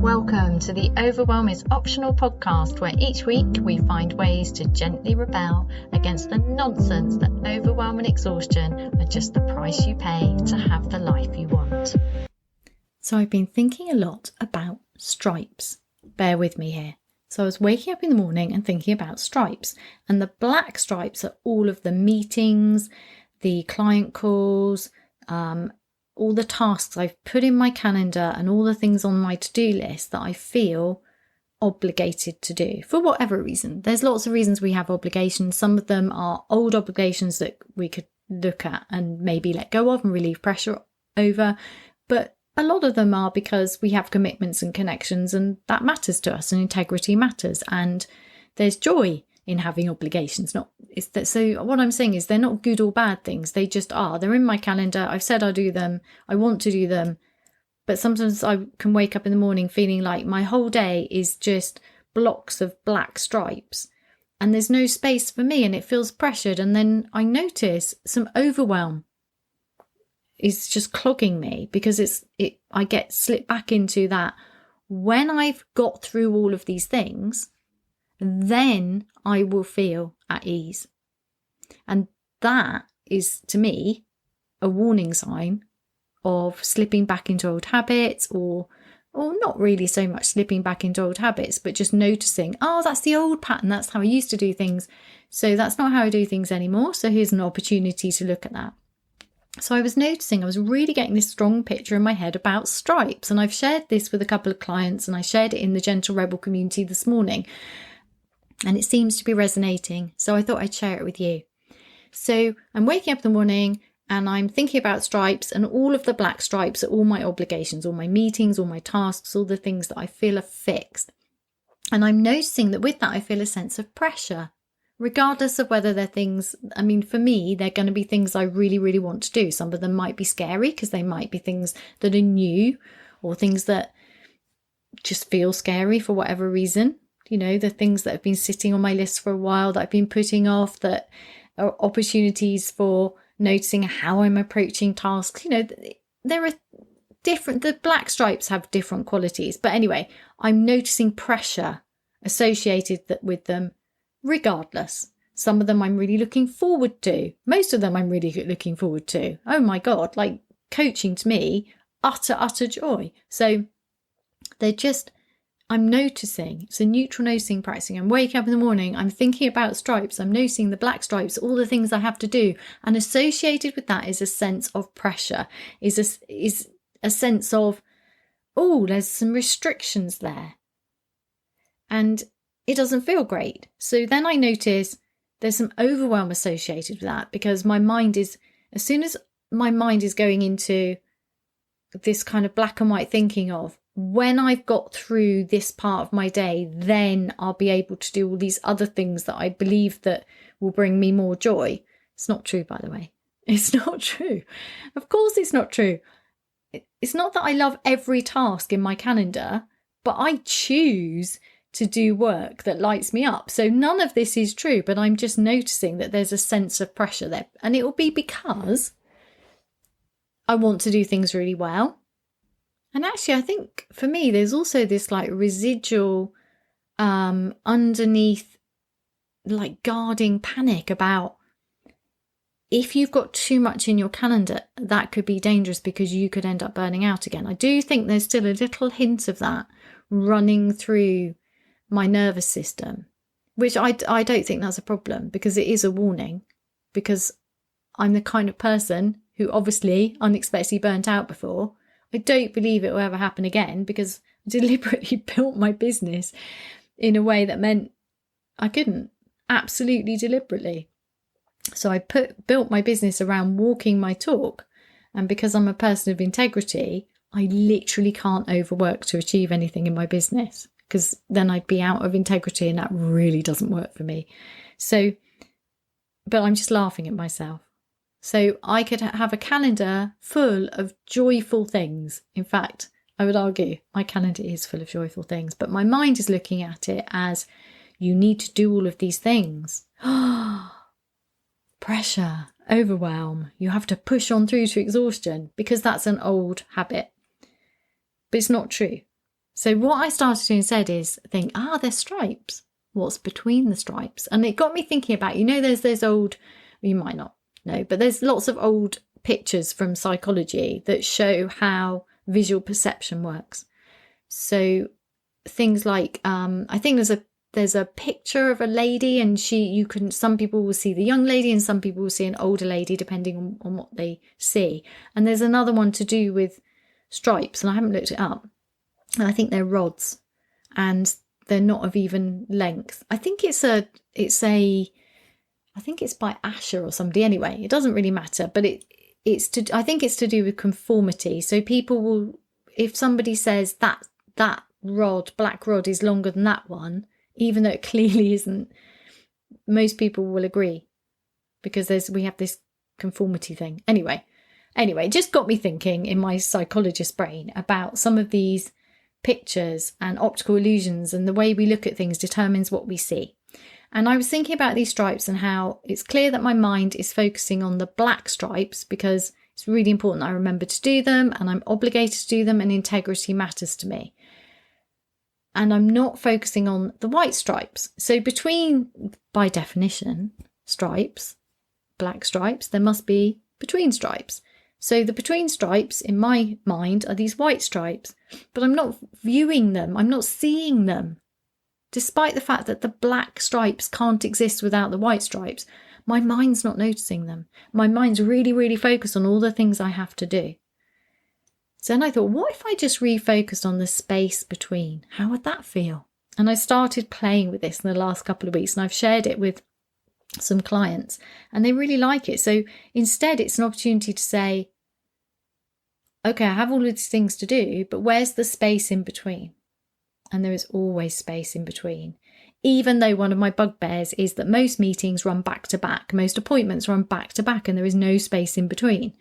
Welcome to the Overwhelm is Optional podcast, where each week we find ways to gently rebel against the nonsense that overwhelm and exhaustion are just the price you pay to have the life you want. So I've been thinking a lot about stripes. Bear with me here. So I was waking up in the morning and thinking about stripes, and the black stripes are all of the meetings, the client calls, all the tasks I've put in my calendar and all the things on my to-do list that I feel obligated to do for whatever reason. There's lots of reasons we have obligations. Some of them are old obligations that we could look at and maybe let go of and relieve pressure over. But a lot of them are because we have commitments and connections, and that matters to us, and integrity matters. And there's joy in having obligations. So what I'm saying is they're not good or bad things. They just are. They're in my calendar. I've said I'll do them. I want to do them. But sometimes I can wake up in the morning feeling like my whole day is just blocks of black stripes and there's no space for me, and it feels pressured. And then I notice some overwhelm is just clogging me because I get slipped back into that. When I've got through all of these things, then I will feel at ease. And that is, to me, a warning sign of slipping back into old habits, or not really so much slipping back into old habits, but just noticing, oh, that's the old pattern. That's how I used to do things. So that's not how I do things anymore. So here's an opportunity to look at that. So I was noticing, I was really getting this strong picture in my head about stripes. And I've shared this with a couple of clients, and I shared it in the Gentle Rebel community this morning. And it seems to be resonating. So I thought I'd share it with you. So I'm waking up in the morning and I'm thinking about stripes, and all of the black stripes are all my obligations, all my meetings, all my tasks, all the things that I feel are fixed. And I'm noticing that with that, I feel a sense of pressure, regardless of whether they're things. I mean, for me, they're going to be things I really, really want to do. Some of them might be scary because they might be things that are new, or things that just feel scary for whatever reason. You know, the things that have been sitting on my list for a while that I've been putting off, that are opportunities for noticing how I'm approaching tasks. You know, there are the black stripes have different qualities. But anyway, I'm noticing pressure associated with them regardless. Some of them I'm really looking forward to. Most of them I'm really looking forward to. Oh my God, like coaching to me, utter joy. So I'm noticing, it's a neutral noticing practicing. I'm waking up in the morning, I'm thinking about stripes, I'm noticing the black stripes, all the things I have to do. And associated with that is a sense of pressure, is a sense of, oh, there's some restrictions there. And it doesn't feel great. So then I notice there's some overwhelm associated with that, because as soon as my mind is going into this kind of black and white thinking of, when I've got through this part of my day, then I'll be able to do all these other things that I believe that will bring me more joy. It's not true, by the way. It's not true. Of course it's not true. It's not that I love every task in my calendar, but I choose to do work that lights me up. So none of this is true, but I'm just noticing that there's a sense of pressure there. And it will be because I want to do things really well. And actually, I think for me, there's also this like residual underneath, like guarding panic about, if you've got too much in your calendar, that could be dangerous because you could end up burning out again. I do think there's still a little hint of that running through my nervous system, which I don't think that's a problem, because it is a warning, because I'm the kind of person who obviously unexpectedly burnt out before. I don't believe it will ever happen again, because I deliberately built my business in a way that meant I couldn't, absolutely deliberately. So I built my business around walking my talk. And because I'm a person of integrity, I literally can't overwork to achieve anything in my business, because then I'd be out of integrity, and that really doesn't work for me. So, but I'm just laughing at myself. So I could have a calendar full of joyful things. In fact, I would argue my calendar is full of joyful things, but my mind is looking at it as, you need to do all of these things. Pressure, overwhelm. You have to push on through to exhaustion, because that's an old habit. But it's not true. So what I started to instead is think, there's stripes. What's between the stripes? And it got me thinking about, there's old, you might not know, but there's lots of old pictures from psychology that show how visual perception works. So things like, I think there's a picture of a lady, and some people will see the young lady and some people will see an older lady depending on what they see. And there's another one to do with stripes, and I haven't looked it up. And I think they're rods, and they're not of even length. I think it's by Asher or somebody. Anyway, it doesn't really matter, but I think it's to do with conformity. So people will, if somebody says that black rod is longer than that one, even though it clearly isn't, most people will agree because we have this conformity thing. Anyway, it just got me thinking in my psychologist brain about some of these pictures and optical illusions, and the way we look at things determines what we see. And I was thinking about these stripes and how it's clear that my mind is focusing on the black stripes because it's really important I remember to do them, and I'm obligated to do them, and integrity matters to me. And I'm not focusing on the white stripes. So by definition, stripes, black stripes, there must be between stripes. So the between stripes in my mind are these white stripes, but I'm not viewing them. I'm not seeing them. Despite the fact that the black stripes can't exist without the white stripes, my mind's not noticing them. My mind's really, really focused on all the things I have to do. So then I thought, what if I just refocused on the space between? How would that feel? And I started playing with this in the last couple of weeks, and I've shared it with some clients and they really like it. So instead, it's an opportunity to say, okay, I have all of these things to do, but where's the space in between? And there is always space in between. Even though one of my bugbears is that most meetings run back to back, most appointments run back to back, and there is no space in between.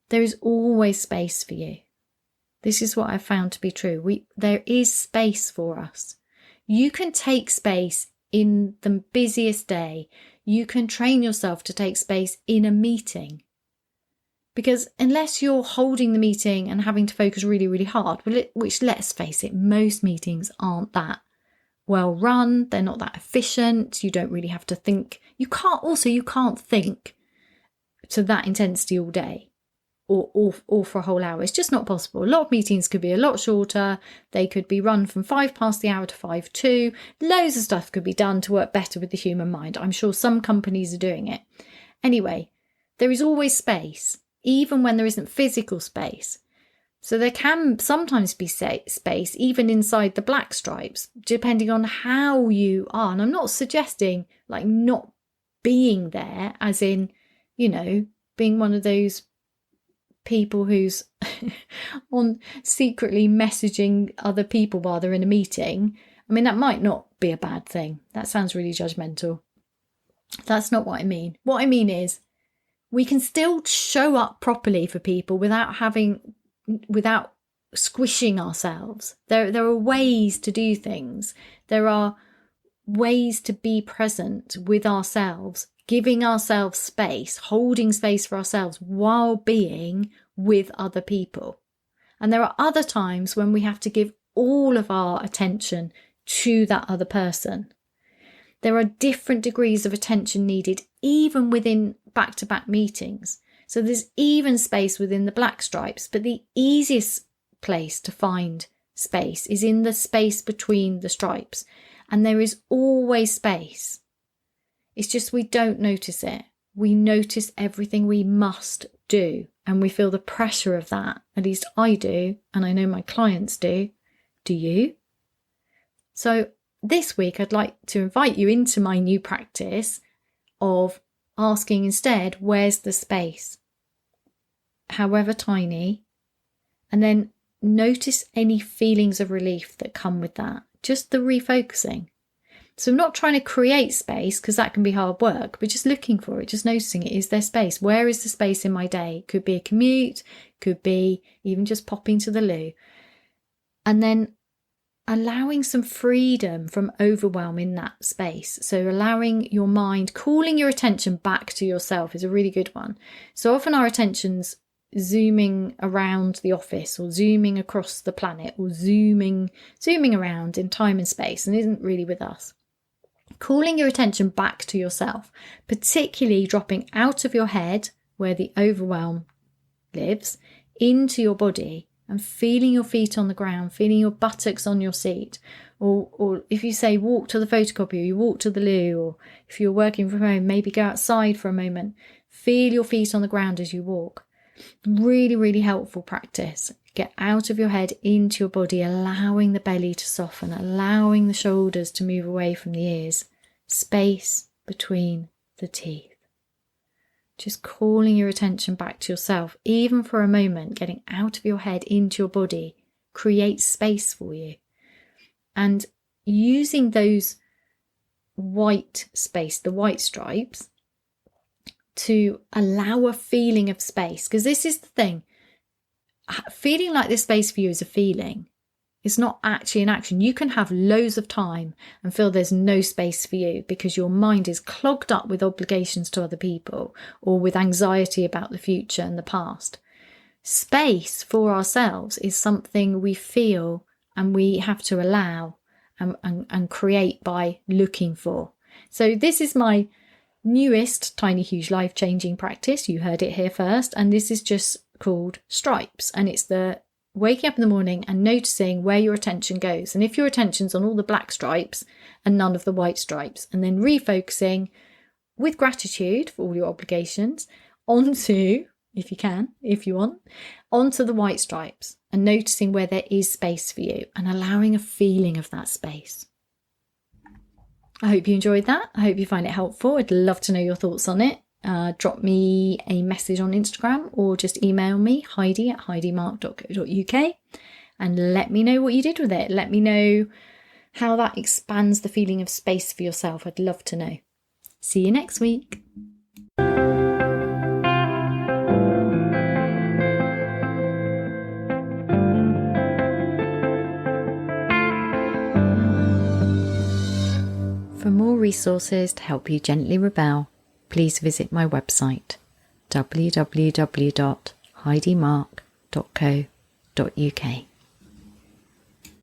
There is always space for you. This is what I've found to be true. There is space for us. You can take space in the busiest day. You can train yourself to take space in a meeting. Because unless you're holding the meeting and having to focus really, really hard, which let's face it, most meetings aren't that well run. They're not that efficient. You don't really have to think. You can't think to that intensity all day or for a whole hour. It's just not possible. A lot of meetings could be a lot shorter. They could be run from 5 past the hour to 5:02. Loads of stuff could be done to work better with the human mind. I'm sure some companies are doing it. Anyway, there is always space, even when there isn't physical space. So there can sometimes be space even inside the black stripes, depending on how you are. And I'm not suggesting like not being there, as in, being one of those people who's on secretly messaging other people while they're in a meeting. I mean, that might not be a bad thing. That sounds really judgmental. That's not what I mean. What I mean is we can still show up properly for people without squishing ourselves. There are ways to do things. There are ways to be present with ourselves, giving ourselves space, holding space for ourselves while being with other people. And there are other times when we have to give all of our attention to that other person. There are different degrees of attention needed, even within back-to-back meetings. So there's even space within the black stripes, but the easiest place to find space is in the space between the stripes. And there is always space. It's just we don't notice it. We notice everything we must do, and we feel the pressure of that. At least I do, and I know my clients do. Do you? So this week, I'd like to invite you into my new practice of asking instead, where's the space? However tiny. And then notice any feelings of relief that come with that. Just the refocusing. So I'm not trying to create space because that can be hard work, but just looking for it, just noticing it. Is there space? Where is the space in my day? Could be a commute, could be even just popping to the loo. And then allowing some freedom from overwhelm in that space. So allowing your mind, calling your attention back to yourself is a really good one. So often our attention's zooming around the office or zooming across the planet or zooming around in time and space and isn't really with us. Calling your attention back to yourself, particularly dropping out of your head where the overwhelm lives, into your body and feeling your feet on the ground, feeling your buttocks on your seat. Or if you say walk to the photocopier, you walk to the loo, or if you're working from home, maybe go outside for a moment. Feel your feet on the ground as you walk. Really, really helpful practice. Get out of your head into your body, allowing the belly to soften, allowing the shoulders to move away from the ears. Space between the teeth. Just calling your attention back to yourself, even for a moment, getting out of your head into your body, creates space for you. And using those white space, the white stripes, to allow a feeling of space. Because this is the thing, feeling like this space for you is a feeling. It's not actually an action. You can have loads of time and feel there's no space for you because your mind is clogged up with obligations to other people or with anxiety about the future and the past. Space for ourselves is something we feel and we have to allow and create by looking for. So this is my newest tiny huge life-changing practice. You heard it here first, and this is just called stripes, and it's the waking up in the morning and noticing where your attention goes, and if your attention's on all the black stripes and none of the white stripes, and then refocusing with gratitude for all your obligations onto, if you want, onto the white stripes, and noticing where there is space for you and allowing a feeling of that space. I hope you enjoyed that. I hope you find it helpful. I'd love to know your thoughts on it. Drop me a message on Instagram or just email me, heidi@heidimark.co.uk, and let me know what you did with it. Let me know how that expands the feeling of space for yourself. I'd love to know. See you next week. For more resources to help you gently rebel, please visit my website www.heidimark.co.uk.